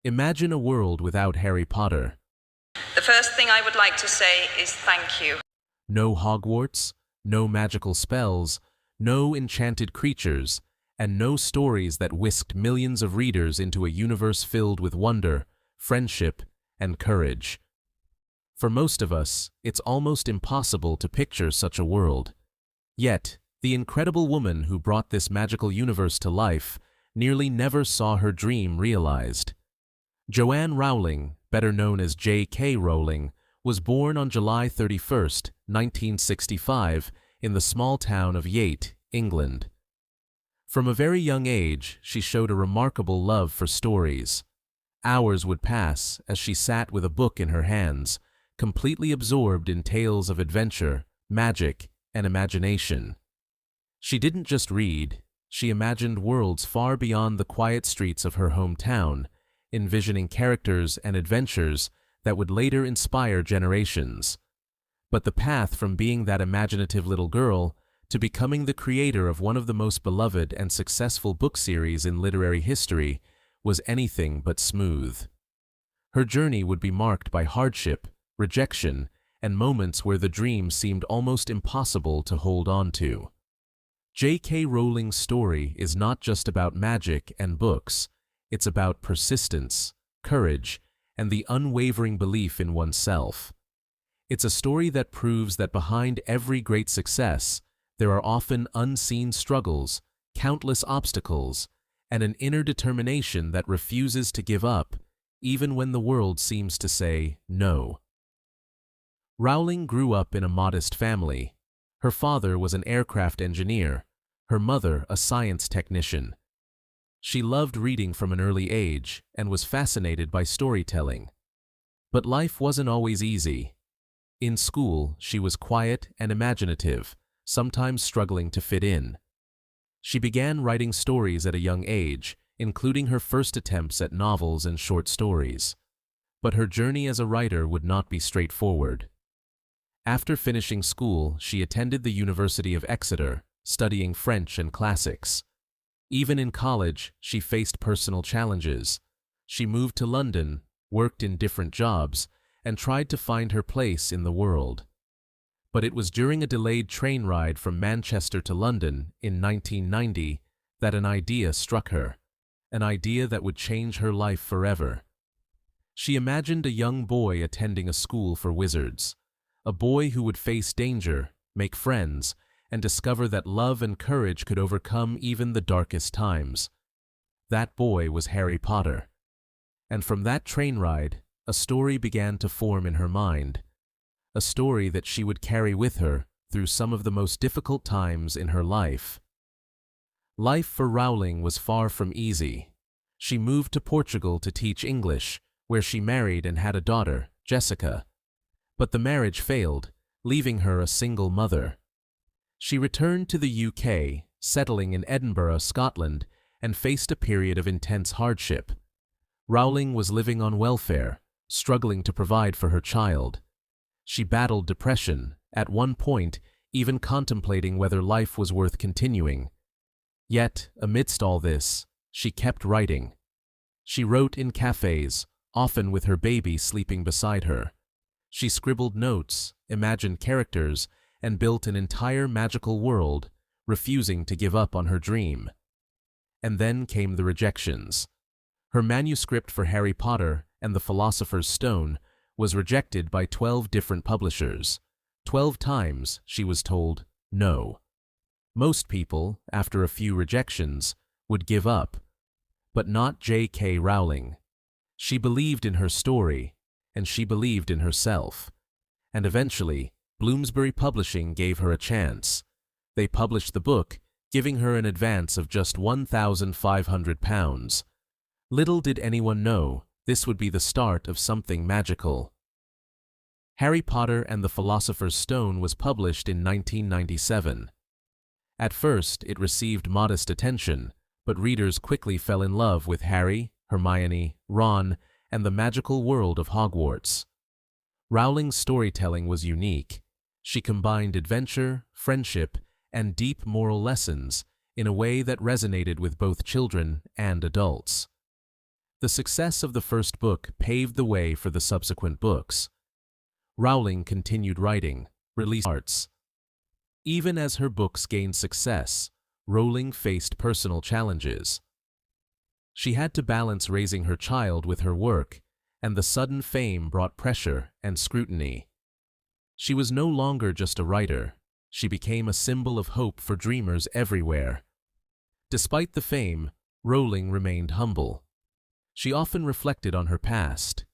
Imagine a world without Harry Potter. The first thing I would like to say is thank you. No Hogwarts, no magical spells, no enchanted creatures, and no stories that whisked millions of readers into a universe filled with wonder, friendship, and courage. For most of us, it's almost impossible to picture such a world. Yet, the incredible woman who brought this magical universe to life nearly never saw her dream realized. Joanne Rowling, better known as J.K. Rowling, was born on July 31, 1965, in the small town of Yate, England. From a very young age, she showed a remarkable love for stories. Hours would pass as she sat with a book in her hands, completely absorbed in tales of adventure, magic, and imagination. She didn't just read, she imagined worlds far beyond the quiet streets of her hometown, envisioning characters and adventures that would later inspire generations. But the path from being that imaginative little girl to becoming the creator of one of the most beloved and successful book series in literary history was anything but smooth. Her journey would be marked by hardship, rejection, and moments where the dream seemed almost impossible to hold on to. J.K. Rowling's story is not just about magic and books, it's about persistence, courage, and the unwavering belief in oneself. It's a story that proves that behind every great success, there are often unseen struggles, countless obstacles, and an inner determination that refuses to give up, even when the world seems to say no. Rowling grew up in a modest family. Her father was an aircraft engineer, her mother a science technician. She loved reading from an early age and was fascinated by storytelling. But life wasn't always easy. In school, she was quiet and imaginative, sometimes struggling to fit in. She began writing stories at a young age, including her first attempts at novels and short stories. But her journey as a writer would not be straightforward. After finishing school, she attended the University of Exeter, studying French and classics. Even in college, she faced personal challenges. She moved to London, worked in different jobs, and tried to find her place in the world. But it was during a delayed train ride from Manchester to London in 1990 that an idea struck her, an idea that would change her life forever. She imagined a young boy attending a school for wizards, a boy who would face danger, make friends, and discover that love and courage could overcome even the darkest times. That boy was Harry Potter. And from that train ride, a story began to form in her mind, a story that she would carry with her through some of the most difficult times in her life. Life for Rowling was far from easy. She moved to Portugal to teach English, where she married and had a daughter, Jessica. But the marriage failed, leaving her a single mother. She returned to the UK, settling in Edinburgh, Scotland, and faced a period of intense hardship. Rowling was living on welfare, struggling to provide for her child. She battled depression, at one point even contemplating whether life was worth continuing. Yet, amidst all this, she kept writing. She wrote in cafes, often with her baby sleeping beside her. She scribbled notes, imagined characters, and built an entire magical world, refusing to give up on her dream. And then came the rejections. Her manuscript for Harry Potter and the Philosopher's Stone was rejected by 12 different publishers. 12 times she was told no. Most people, after a few rejections, would give up. But not J.K. Rowling. She believed in her story, and she believed in herself. And eventually, Bloomsbury Publishing gave her a chance. They published the book, giving her an advance of just £1,500. Little did anyone know this would be the start of something magical. Harry Potter and the Philosopher's Stone was published in 1997. At first, it received modest attention, but readers quickly fell in love with Harry, Hermione, Ron, and the magical world of Hogwarts. Rowling's storytelling was unique. She combined adventure, friendship, and deep moral lessons in a way that resonated with both children and adults. The success of the first book paved the way for the subsequent books. Rowling continued writing, releasing arts. Even as her books gained success, Rowling faced personal challenges. She had to balance raising her child with her work, and the sudden fame brought pressure and scrutiny. She was no longer just a writer. She became a symbol of hope for dreamers everywhere. Despite the fame, Rowling remained humble. She often reflected on her past,